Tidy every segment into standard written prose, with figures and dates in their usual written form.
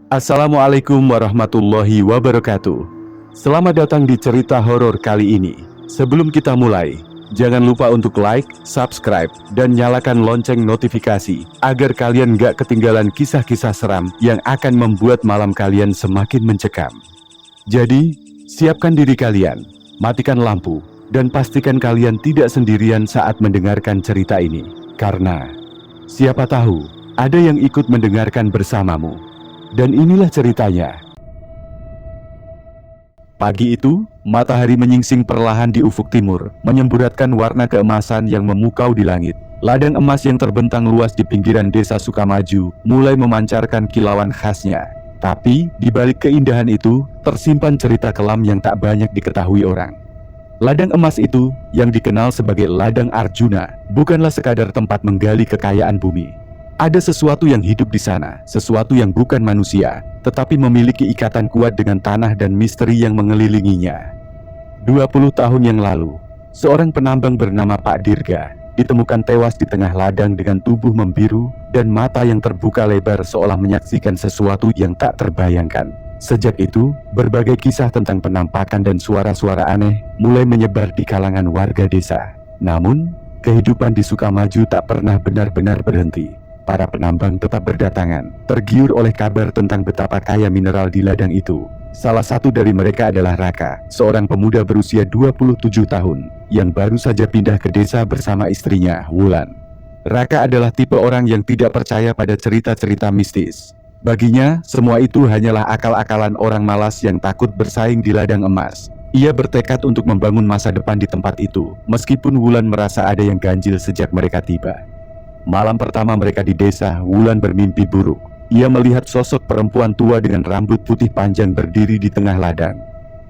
Assalamualaikum warahmatullahi wabarakatuh. Selamat datang di cerita horor kali ini. Sebelum kita mulai, jangan lupa untuk like, subscribe, dan nyalakan lonceng notifikasi agar kalian gak ketinggalan kisah-kisah seram yang akan membuat malam kalian semakin mencekam. Jadi, siapkan diri kalian, matikan lampu, dan pastikan kalian tidak sendirian saat mendengarkan cerita ini. Karena, siapa tahu, ada yang ikut mendengarkan bersamamu. Dan inilah ceritanya. Pagi itu, matahari menyingsing perlahan di ufuk timur, menyemburatkan warna keemasan yang memukau di langit. Ladang emas yang terbentang luas di pinggiran desa Sukamaju mulai memancarkan kilauan khasnya. Tapi, di balik keindahan itu, tersimpan cerita kelam yang tak banyak diketahui orang. Ladang emas itu, yang dikenal sebagai Ladang Arjuna, bukanlah sekadar tempat menggali kekayaan bumi. Ada sesuatu yang hidup di sana, sesuatu yang bukan manusia, tetapi memiliki ikatan kuat dengan tanah dan misteri yang mengelilinginya. 20 tahun yang lalu, seorang penambang bernama Pak Dirga ditemukan tewas di tengah ladang dengan tubuh membiru dan mata yang terbuka lebar seolah menyaksikan sesuatu yang tak terbayangkan. Sejak itu, berbagai kisah tentang penampakan dan suara-suara aneh mulai menyebar di kalangan warga desa. Namun, kehidupan di Sukamaju tak pernah benar-benar berhenti. Para penambang tetap berdatangan, tergiur oleh kabar tentang betapa kaya mineral di ladang itu. Salah satu dari mereka adalah Raka, seorang pemuda berusia 27 tahun, yang baru saja pindah ke desa bersama istrinya, Wulan. Raka adalah tipe orang yang tidak percaya pada cerita-cerita mistis. Baginya, semua itu hanyalah akal-akalan orang malas yang takut bersaing di ladang emas. Ia bertekad untuk membangun masa depan di tempat itu, meskipun Wulan merasa ada yang ganjil sejak mereka tiba. Malam pertama mereka di desa, Wulan bermimpi buruk. Ia melihat sosok perempuan tua dengan rambut putih panjang berdiri di tengah ladang.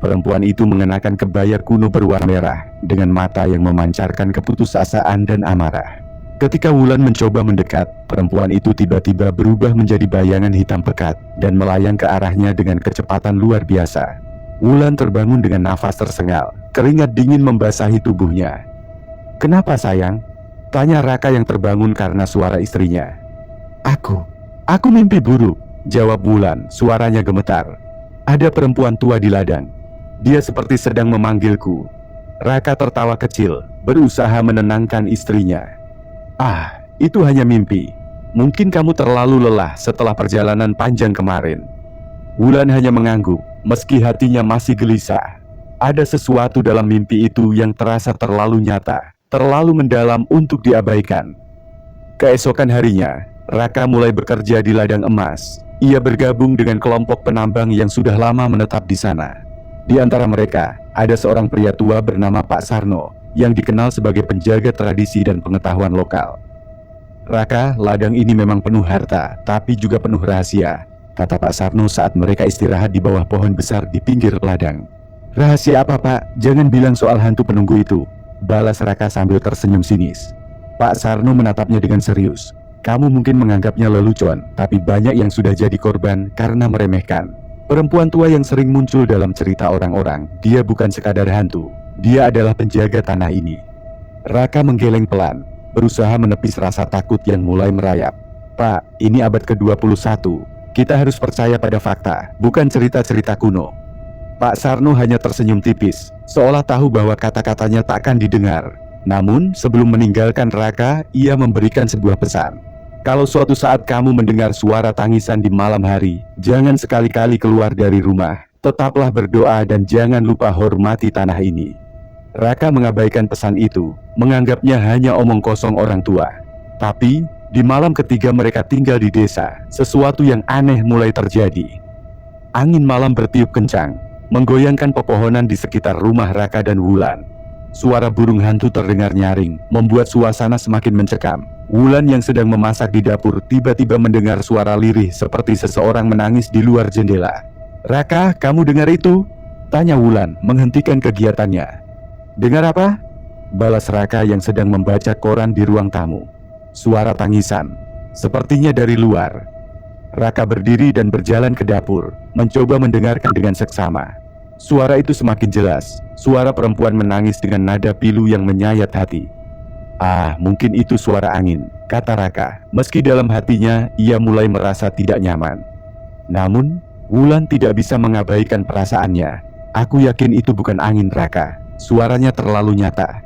Perempuan itu mengenakan kebaya kuno berwarna merah, dengan mata yang memancarkan keputusasaan dan amarah. Ketika Wulan mencoba mendekat, perempuan itu tiba-tiba berubah menjadi bayangan hitam pekat, dan melayang ke arahnya dengan kecepatan luar biasa. Wulan terbangun dengan nafas tersengal, keringat dingin membasahi tubuhnya. "Kenapa sayang?" tanya Raka yang terbangun karena suara istrinya. Aku mimpi buruk," jawab Wulan, suaranya gemetar. "Ada perempuan tua di ladang. Dia seperti sedang memanggilku." Raka tertawa kecil, berusaha menenangkan istrinya. Itu hanya mimpi. Mungkin kamu terlalu lelah setelah perjalanan panjang kemarin." Wulan hanya mengangguk, meski hatinya masih gelisah. Ada sesuatu dalam mimpi itu yang terasa terlalu nyata, terlalu mendalam untuk diabaikan. Keesokan harinya, Raka mulai bekerja di ladang emas. Ia bergabung dengan kelompok penambang yang sudah lama menetap di sana. Di antara mereka, ada seorang pria tua bernama Pak Sarno, yang dikenal sebagai penjaga tradisi dan pengetahuan lokal. "Raka, ladang ini memang penuh harta, tapi juga penuh rahasia," kata Pak Sarno saat mereka istirahat di bawah pohon besar di pinggir ladang. "Rahasia apa, Pak? Jangan bilang soal hantu penunggu itu," balas Raka sambil tersenyum sinis. Pak Sarno menatapnya dengan serius. "Kamu mungkin menganggapnya lelucon, tapi banyak yang sudah jadi korban karena meremehkan. Perempuan tua yang sering muncul dalam cerita orang-orang, dia bukan sekadar hantu. Dia adalah penjaga tanah ini." Raka menggeleng pelan, berusaha menepis rasa takut yang mulai merayap. "Pak, ini abad ke-21. Kita harus percaya pada fakta, bukan cerita-cerita kuno." Pak Sarno hanya tersenyum tipis, seolah tahu bahwa kata-katanya tak akan didengar. Namun, sebelum meninggalkan Raka, ia memberikan sebuah pesan. "Kalau suatu saat kamu mendengar suara tangisan di malam hari, jangan sekali-kali keluar dari rumah. Tetaplah berdoa dan jangan lupa hormati tanah ini." Raka mengabaikan pesan itu, menganggapnya hanya omong kosong orang tua. Tapi, di malam ketiga mereka tinggal di desa, sesuatu yang aneh mulai terjadi. Angin malam bertiup kencang, menggoyangkan pepohonan di sekitar rumah Raka dan Wulan. Suara burung hantu terdengar nyaring, membuat suasana semakin mencekam. Wulan yang sedang memasak di dapur tiba-tiba mendengar suara lirih seperti seseorang menangis di luar jendela. "Raka, kamu dengar itu?" tanya Wulan, menghentikan kegiatannya. "Dengar apa?" balas Raka yang sedang membaca koran di ruang tamu. "Suara tangisan. Sepertinya dari luar. Raka berdiri dan berjalan ke dapur, mencoba mendengarkan dengan seksama. Suara itu semakin jelas, suara perempuan menangis dengan nada pilu yang menyayat hati. "Ah, mungkin itu suara angin," kata Raka, meski dalam hatinya ia mulai merasa tidak nyaman. Namun, Wulan tidak bisa mengabaikan perasaannya. "Aku yakin itu bukan angin, Raka. Suaranya terlalu nyata."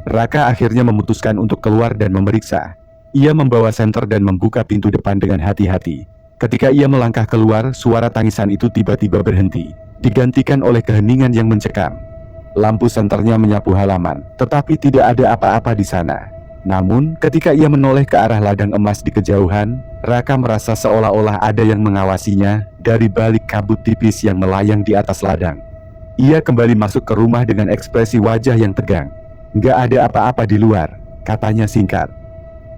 Raka akhirnya memutuskan untuk keluar dan memeriksa. Ia membawa senter dan membuka pintu depan dengan hati-hati. Ketika ia melangkah keluar, suara tangisan itu tiba-tiba berhenti, digantikan oleh keheningan yang mencekam. Lampu senternya menyapu halaman, tetapi tidak ada apa-apa di sana. Namun, ketika ia menoleh ke arah ladang emas di kejauhan, Raka merasa seolah-olah ada yang mengawasinya dari balik kabut tipis yang melayang di atas ladang. Ia kembali masuk ke rumah dengan ekspresi wajah yang tegang. "Nggak ada apa-apa di luar," katanya singkat.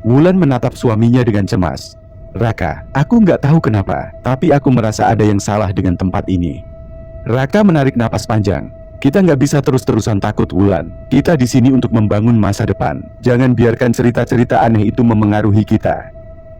Wulan menatap suaminya dengan cemas. "Raka, aku nggak tahu kenapa, tapi aku merasa ada yang salah dengan tempat ini." Raka menarik napas panjang. "Kita nggak bisa terus-terusan takut, Wulan. Kita di sini untuk membangun masa depan. Jangan biarkan cerita-cerita aneh itu memengaruhi kita."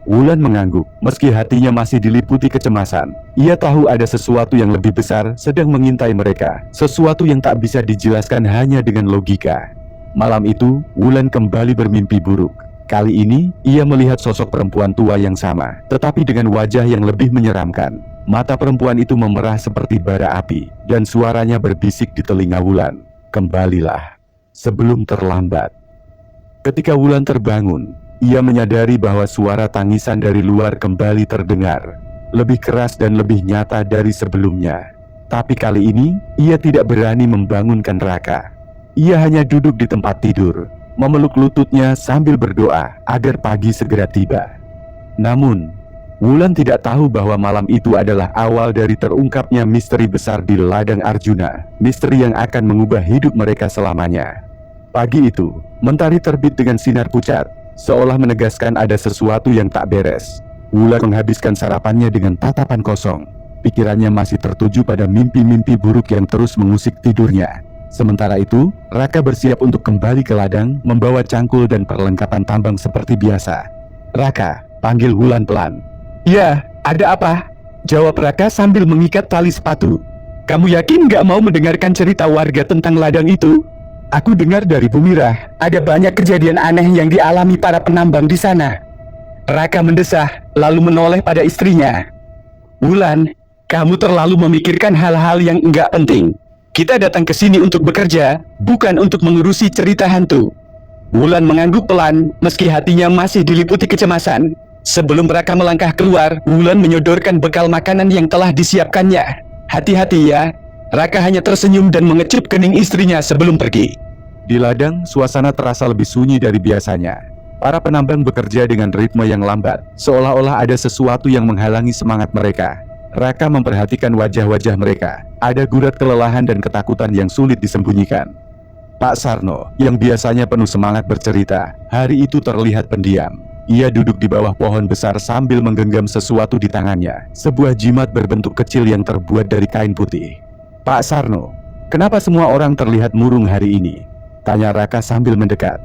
Wulan mengangguk, meski hatinya masih diliputi kecemasan. Ia tahu ada sesuatu yang lebih besar sedang mengintai mereka, sesuatu yang tak bisa dijelaskan hanya dengan logika. Malam itu, Wulan kembali bermimpi buruk. Kali ini, ia melihat sosok perempuan tua yang sama, tetapi dengan wajah yang lebih menyeramkan. Mata perempuan itu memerah seperti bara api, dan suaranya berbisik di telinga Wulan, "Kembalilah, sebelum terlambat." Ketika Wulan terbangun, ia menyadari bahwa suara tangisan dari luar kembali terdengar, lebih keras dan lebih nyata dari sebelumnya. Tapi kali ini, ia tidak berani membangunkan Raka. Ia hanya duduk di tempat tidur, memeluk lututnya sambil berdoa agar pagi segera tiba. Namun, Wulan tidak tahu bahwa malam itu adalah awal dari terungkapnya misteri besar di ladang Arjuna, misteri yang akan mengubah hidup mereka selamanya. Pagi itu, mentari terbit dengan sinar pucat, seolah menegaskan ada sesuatu yang tak beres. Wulan menghabiskan sarapannya dengan tatapan kosong. Pikirannya masih tertuju pada mimpi-mimpi buruk yang terus mengusik tidurnya. Sementara itu, Raka bersiap untuk kembali ke ladang, membawa cangkul dan perlengkapan tambang seperti biasa. "Raka," panggil Wulan pelan. "Ya, ada apa?" jawab Raka sambil mengikat tali sepatu. "Kamu yakin gak mau mendengarkan cerita warga tentang ladang itu? Aku dengar dari Bu Mirah, ada banyak kejadian aneh yang dialami para penambang di sana." Raka mendesah, lalu menoleh pada istrinya. "Wulan, kamu terlalu memikirkan hal-hal yang enggak penting. Kita datang ke sini untuk bekerja, bukan untuk mengurusi cerita hantu." Wulan mengangguk pelan, meski hatinya masih diliputi kecemasan. Sebelum Raka melangkah keluar, Wulan menyodorkan bekal makanan yang telah disiapkannya. "Hati-hati ya." Raka hanya tersenyum dan mengecup kening istrinya sebelum pergi. Di ladang, suasana terasa lebih sunyi dari biasanya. Para penambang bekerja dengan ritme yang lambat, seolah-olah ada sesuatu yang menghalangi semangat mereka. Raka memperhatikan wajah-wajah mereka. Ada gurat kelelahan dan ketakutan yang sulit disembunyikan. Pak Sarno, yang biasanya penuh semangat bercerita, hari itu terlihat pendiam. Ia duduk di bawah pohon besar sambil menggenggam sesuatu di tangannya, sebuah jimat berbentuk kecil yang terbuat dari kain putih. "Pak Sarno, kenapa semua orang terlihat murung hari ini?" tanya Raka sambil mendekat.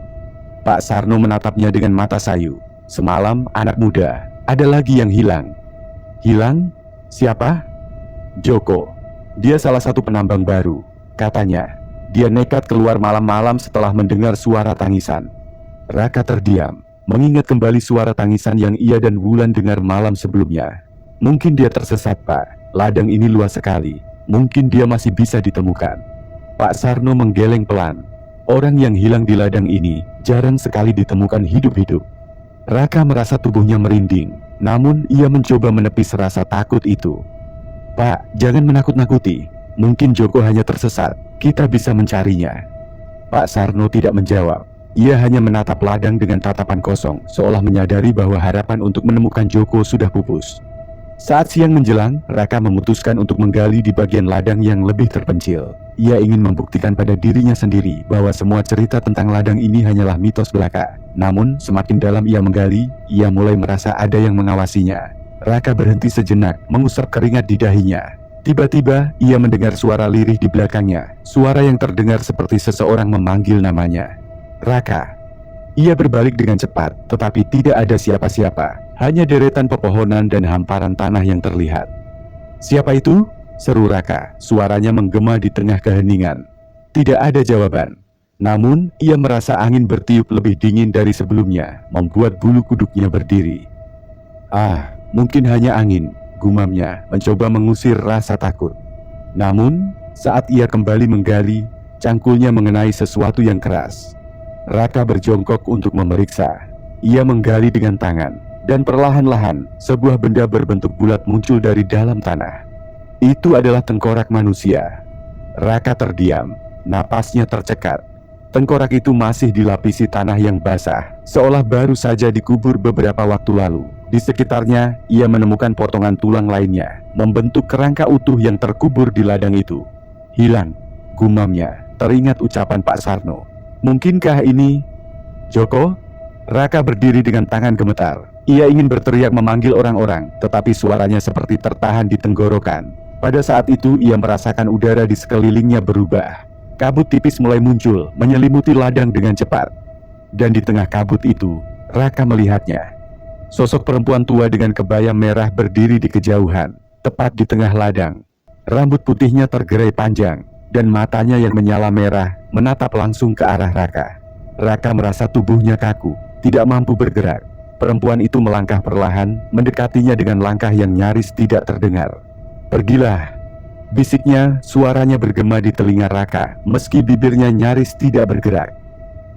Pak Sarno menatapnya dengan mata sayu. "Semalam, anak muda, ada lagi yang hilang." "Hilang? Siapa?" "Joko. Dia salah satu penambang baru. Katanya, dia nekat keluar malam-malam setelah mendengar suara tangisan." Raka terdiam, mengingat kembali suara tangisan yang ia dan Wulan dengar malam sebelumnya. Mungkin dia tersesat, Pak. Ladang ini luas sekali. Mungkin dia masih bisa ditemukan. Pak Sarno menggeleng pelan. Orang yang hilang di ladang ini jarang sekali ditemukan hidup-hidup. Raka merasa tubuhnya merinding, namun ia mencoba menepis rasa takut itu. "Pak, jangan menakut-nakuti. Mungkin Joko hanya tersesat. Kita bisa mencarinya." Pak Sarno tidak menjawab. Ia hanya menatap ladang dengan tatapan kosong, seolah menyadari bahwa harapan untuk menemukan Joko sudah pupus. Saat siang menjelang, Raka memutuskan untuk menggali di bagian ladang yang lebih terpencil. Ia ingin membuktikan pada dirinya sendiri bahwa semua cerita tentang ladang ini hanyalah mitos belaka. Namun, semakin dalam ia menggali, ia mulai merasa ada yang mengawasinya. Raka berhenti sejenak, mengusap keringat di dahinya. Tiba-tiba, ia mendengar suara lirih di belakangnya. Suara yang terdengar seperti seseorang memanggil namanya. "Raka." Ia berbalik dengan cepat, tetapi tidak ada siapa-siapa. Hanya deretan pepohonan dan hamparan tanah yang terlihat. "Siapa itu?" seru Raka, suaranya menggema di tengah keheningan. Tidak ada jawaban. Namun, ia merasa angin bertiup lebih dingin dari sebelumnya, membuat bulu kuduknya berdiri. "Ah, mungkin hanya angin," gumamnya, mencoba mengusir rasa takut. Namun, saat ia kembali menggali, cangkulnya mengenai sesuatu yang keras. Raka berjongkok untuk memeriksa. Ia menggali dengan tangan, dan perlahan-lahan sebuah benda berbentuk bulat muncul dari dalam tanah. Itu adalah tengkorak manusia. Raka terdiam, napasnya tercekat. Tengkorak itu masih dilapisi tanah yang basah, seolah baru saja dikubur beberapa waktu lalu. Di sekitarnya, ia menemukan potongan tulang lainnya, membentuk kerangka utuh yang terkubur di ladang itu. "Hilang," gumamnya, teringat ucapan Pak Sarno. "Mungkinkah ini Joko?" Raka berdiri dengan tangan gemetar. Ia ingin berteriak memanggil orang-orang, tetapi suaranya seperti tertahan di tenggorokan. Pada saat itu ia merasakan udara di sekelilingnya berubah. Kabut tipis mulai muncul, menyelimuti ladang dengan cepat. Dan di tengah kabut itu, Raka melihatnya. Sosok perempuan tua dengan kebaya merah berdiri di kejauhan, tepat di tengah ladang. Rambut putihnya tergerai panjang, dan matanya yang menyala merah menatap langsung ke arah Raka. Raka merasa tubuhnya kaku, tidak mampu bergerak. Perempuan itu melangkah perlahan, mendekatinya dengan langkah yang nyaris tidak terdengar. "Pergilah," bisiknya, suaranya bergema di telinga Raka, meski bibirnya nyaris tidak bergerak.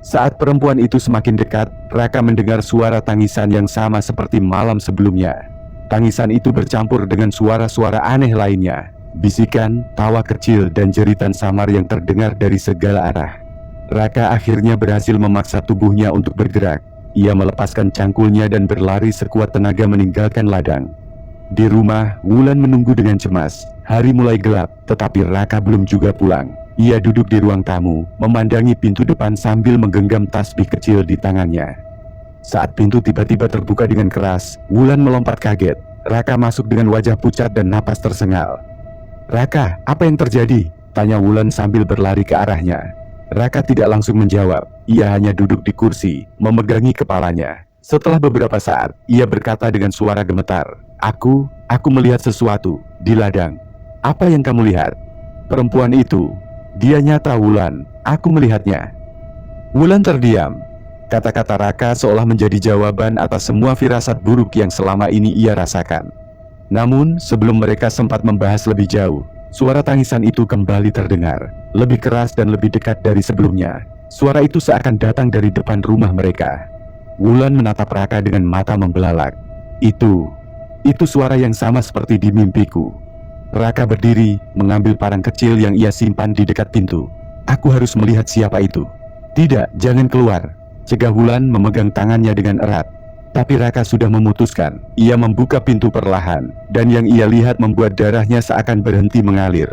Saat perempuan itu semakin dekat, Raka mendengar suara tangisan yang sama seperti malam sebelumnya. Tangisan itu bercampur dengan suara-suara aneh lainnya, bisikan, tawa kecil, dan jeritan samar yang terdengar dari segala arah. Raka akhirnya berhasil memaksa tubuhnya untuk bergerak. Ia melepaskan cangkulnya dan berlari sekuat tenaga meninggalkan ladang. Di rumah, Wulan menunggu dengan cemas. Hari mulai gelap, tetapi Raka belum juga pulang. Ia duduk di ruang tamu, memandangi pintu depan sambil menggenggam tasbih kecil di tangannya. Saat pintu tiba-tiba terbuka dengan keras, Wulan melompat kaget. Raka masuk dengan wajah pucat dan napas tersengal. "Raka, apa yang terjadi?" tanya Wulan sambil berlari ke arahnya. Raka tidak langsung menjawab. Ia hanya duduk di kursi, memegangi kepalanya. Setelah beberapa saat, ia berkata dengan suara gemetar, Aku melihat sesuatu di ladang." "Apa yang kamu lihat?" "Perempuan itu. Dia nyata, Wulan. Aku melihatnya." Wulan terdiam. Kata-kata Raka seolah menjadi jawaban atas semua firasat buruk yang selama ini ia rasakan. Namun, sebelum mereka sempat membahas lebih jauh, suara tangisan itu kembali terdengar, lebih keras dan lebih dekat dari sebelumnya. Suara itu seakan datang dari depan rumah mereka. Wulan menatap Raka dengan mata membelalak. Itu suara yang sama seperti di mimpiku." Raka berdiri, mengambil parang kecil yang ia simpan di dekat pintu. "Aku harus melihat siapa itu." "Tidak, jangan keluar," cegah Wulan memegang tangannya dengan erat. Tapi Raka sudah memutuskan. Ia membuka pintu perlahan, dan yang ia lihat membuat darahnya seakan berhenti mengalir.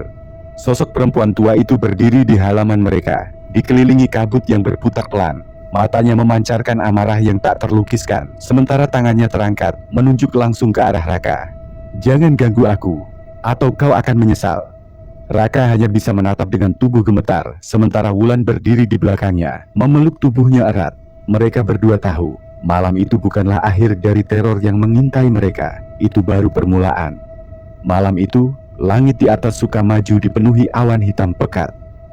Sosok perempuan tua itu berdiri di halaman mereka, dikelilingi kabut yang berputar pelan. Matanya memancarkan amarah yang tak terlukiskan, sementara tangannya terangkat, menunjuk langsung ke arah Raka. "Jangan ganggu aku, atau kau akan menyesal." Raka hanya bisa menatap dengan tubuh gemetar, sementara Wulan berdiri di belakangnya, memeluk tubuhnya erat. Mereka berdua tahu, malam itu bukanlah akhir dari teror yang mengintai mereka, itu baru permulaan. Malam itu, langit di atas Sukamaju dipenuhi awan hitam pekat.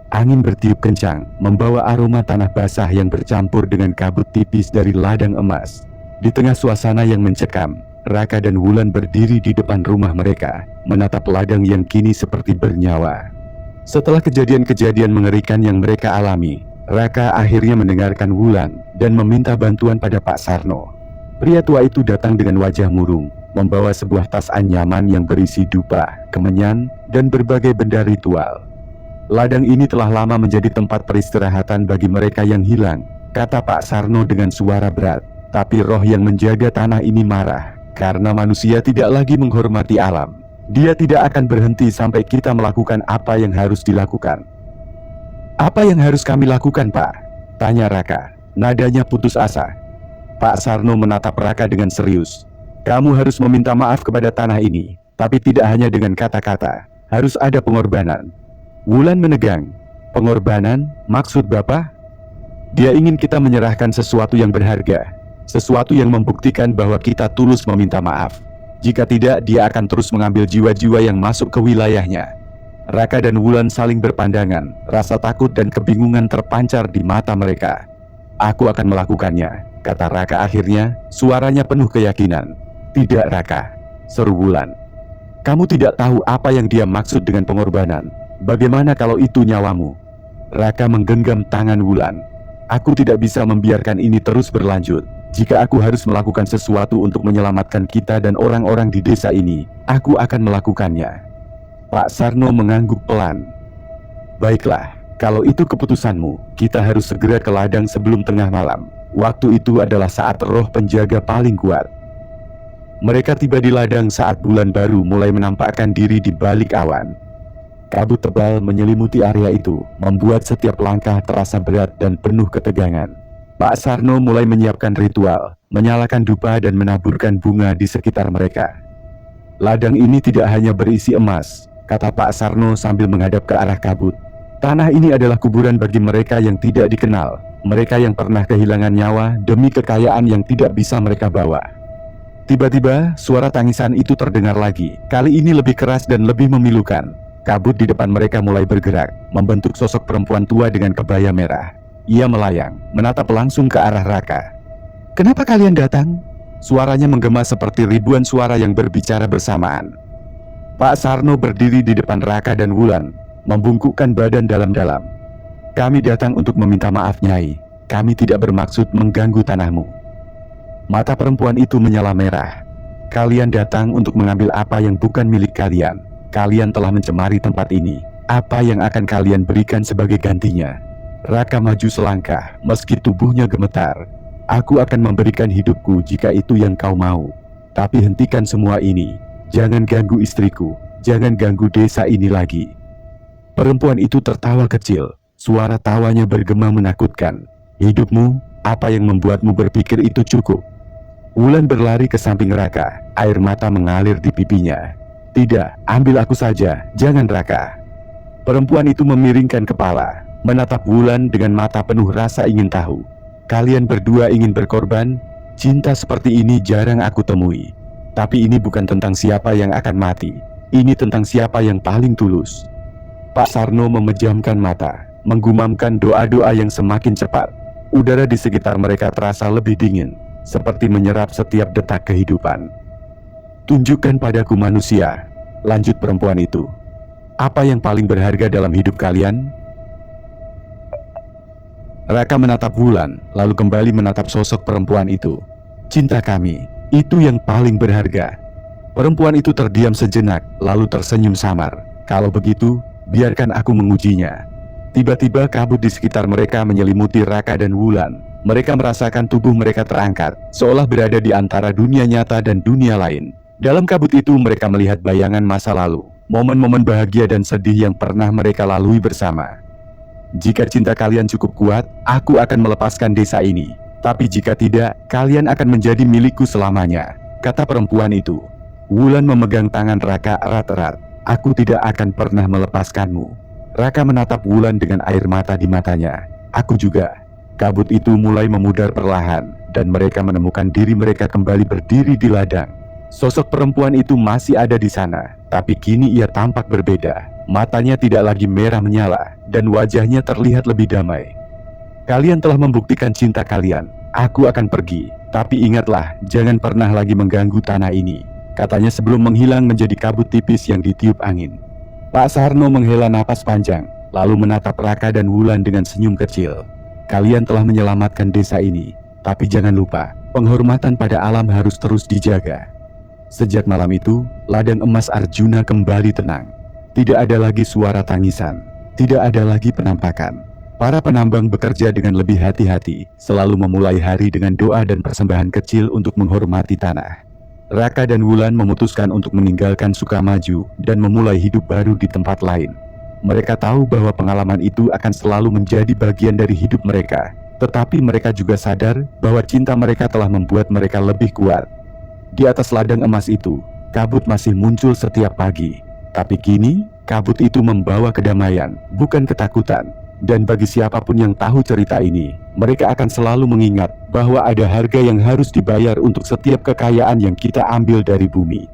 Angin bertiup kencang, membawa aroma tanah basah yang bercampur dengan kabut tipis dari ladang emas. Di tengah suasana yang mencekam, Raka dan Wulan berdiri di depan rumah mereka, menatap ladang yang kini seperti bernyawa. Setelah kejadian-kejadian mengerikan yang mereka alami, Raka akhirnya mendengarkan Wulan dan meminta bantuan pada Pak Sarno. Pria tua itu datang dengan wajah murung, membawa sebuah tas anyaman yang berisi dupa, kemenyan, dan berbagai benda ritual. "Ladang ini telah lama menjadi tempat peristirahatan bagi mereka yang hilang," kata Pak Sarno dengan suara berat. "Tapi roh yang menjaga tanah ini marah, karena manusia tidak lagi menghormati alam. Dia tidak akan berhenti sampai kita melakukan apa yang harus dilakukan." "Apa yang harus kami lakukan, Pak?" tanya Raka, nadanya putus asa. Pak Sarno menatap Raka dengan serius. "Kamu harus meminta maaf kepada tanah ini, tapi tidak hanya dengan kata-kata. Harus ada pengorbanan." Wulan menegang. "Pengorbanan? Maksud Bapak?" "Dia ingin kita menyerahkan sesuatu yang berharga." Sesuatu yang membuktikan bahwa kita tulus meminta maaf. Jika tidak, dia akan terus mengambil jiwa-jiwa yang masuk ke wilayahnya. Raka dan Wulan saling berpandangan, rasa takut dan kebingungan terpancar di mata mereka. Aku akan melakukannya, kata Raka akhirnya, suaranya penuh keyakinan. Tidak Raka, seru Wulan. Kamu tidak tahu apa yang dia maksud dengan pengorbanan. Bagaimana kalau itu nyawamu? Raka menggenggam tangan Wulan. Aku tidak bisa membiarkan ini terus berlanjut. Jika aku harus melakukan sesuatu untuk menyelamatkan kita dan orang-orang di desa ini, aku akan melakukannya. Pak Sarno mengangguk pelan. Baiklah, kalau itu keputusanmu, kita harus segera ke ladang sebelum tengah malam. Waktu itu adalah saat roh penjaga paling kuat. Mereka tiba di ladang saat bulan baru mulai menampakkan diri di balik awan. Kabut tebal menyelimuti area itu, membuat setiap langkah terasa berat dan penuh ketegangan. Pak Sarno mulai menyiapkan ritual, menyalakan dupa dan menaburkan bunga di sekitar mereka. Ladang ini tidak hanya berisi emas, kata Pak Sarno sambil menghadap ke arah kabut. Tanah ini adalah kuburan bagi mereka yang tidak dikenal, mereka yang pernah kehilangan nyawa demi kekayaan yang tidak bisa mereka bawa. Tiba-tiba, suara tangisan itu terdengar lagi, kali ini lebih keras dan lebih memilukan. Kabut di depan mereka mulai bergerak, membentuk sosok perempuan tua dengan kebaya merah. Ia melayang, menatap langsung ke arah Raka. Kenapa kalian datang? Suaranya menggema seperti ribuan suara yang berbicara bersamaan. Pak Sarno berdiri di depan Raka dan Wulan, membungkukkan badan dalam-dalam. Kami datang untuk meminta maaf Nyai, kami tidak bermaksud mengganggu tanahmu. Mata perempuan itu menyala merah. Kalian datang untuk mengambil apa yang bukan milik kalian. Kalian telah mencemari tempat ini. Apa yang akan kalian berikan sebagai gantinya? Raka maju selangkah, meski tubuhnya gemetar. Aku akan memberikan hidupku jika itu yang kau mau. Tapi hentikan semua ini. Jangan ganggu istriku. Jangan ganggu desa ini lagi. Perempuan itu tertawa kecil. Suara tawanya bergema menakutkan. Hidupmu, apa yang membuatmu berpikir itu cukup? Wulan berlari ke samping Raka, air mata mengalir di pipinya. Tidak, ambil aku saja, jangan Raka. Perempuan itu memiringkan kepala, menatap Wulan dengan mata penuh rasa ingin tahu. Kalian berdua ingin berkorban? Cinta seperti ini jarang aku temui. Tapi ini bukan tentang siapa yang akan mati. Ini tentang siapa yang paling tulus. Pak Sarno memejamkan mata, menggumamkan doa-doa yang semakin cepat. Udara di sekitar mereka terasa lebih dingin, seperti menyerap setiap detak kehidupan. Tunjukkan padaku manusia, lanjut perempuan itu. Apa yang paling berharga dalam hidup kalian? Raka menatap Wulan, lalu kembali menatap sosok perempuan itu. Cinta kami, itu yang paling berharga. Perempuan itu terdiam sejenak, lalu tersenyum samar. Kalau begitu, biarkan aku mengujinya. Tiba-tiba kabut di sekitar mereka menyelimuti Raka dan Wulan. Mereka merasakan tubuh mereka terangkat, seolah berada di antara dunia nyata dan dunia lain. Dalam kabut itu mereka melihat bayangan masa lalu, momen-momen bahagia dan sedih yang pernah mereka lalui bersama. Jika cinta kalian cukup kuat, aku akan melepaskan desa ini. Tapi jika tidak, kalian akan menjadi milikku selamanya, kata perempuan itu. Wulan memegang tangan Raka erat-erat. Aku tidak akan pernah melepaskanmu. Raka menatap Wulan dengan air mata di matanya. Aku juga. Kabut itu mulai memudar perlahan, dan mereka menemukan diri mereka kembali berdiri di ladang. Sosok perempuan itu masih ada di sana, tapi kini ia tampak berbeda. Matanya tidak lagi merah menyala, dan wajahnya terlihat lebih damai. Kalian telah membuktikan cinta kalian. Aku akan pergi, tapi ingatlah, jangan pernah lagi mengganggu tanah ini, katanya sebelum menghilang menjadi kabut tipis yang ditiup angin. Pak Sarno menghela napas panjang, lalu menatap Raka dan Wulan dengan senyum kecil. Kalian telah menyelamatkan desa ini, tapi jangan lupa, penghormatan pada alam harus terus dijaga. Sejak malam itu, ladang emas Arjuna kembali tenang. Tidak ada lagi suara tangisan, tidak ada lagi penampakan. Para penambang bekerja dengan lebih hati-hati, selalu memulai hari dengan doa dan persembahan kecil untuk menghormati tanah. Raka dan Wulan memutuskan untuk meninggalkan Sukamaju dan memulai hidup baru di tempat lain. Mereka tahu bahwa pengalaman itu akan selalu menjadi bagian dari hidup mereka. Tetapi mereka juga sadar bahwa cinta mereka telah membuat mereka lebih kuat. Di atas ladang emas itu, kabut masih muncul setiap pagi. Tapi kini, kabut itu membawa kedamaian, bukan ketakutan. Dan bagi siapapun yang tahu cerita ini, mereka akan selalu mengingat bahwa ada harga yang harus dibayar untuk setiap kekayaan yang kita ambil dari bumi.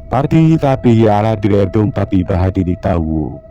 Parti tapi ala diredom tapi bahadiri tahu.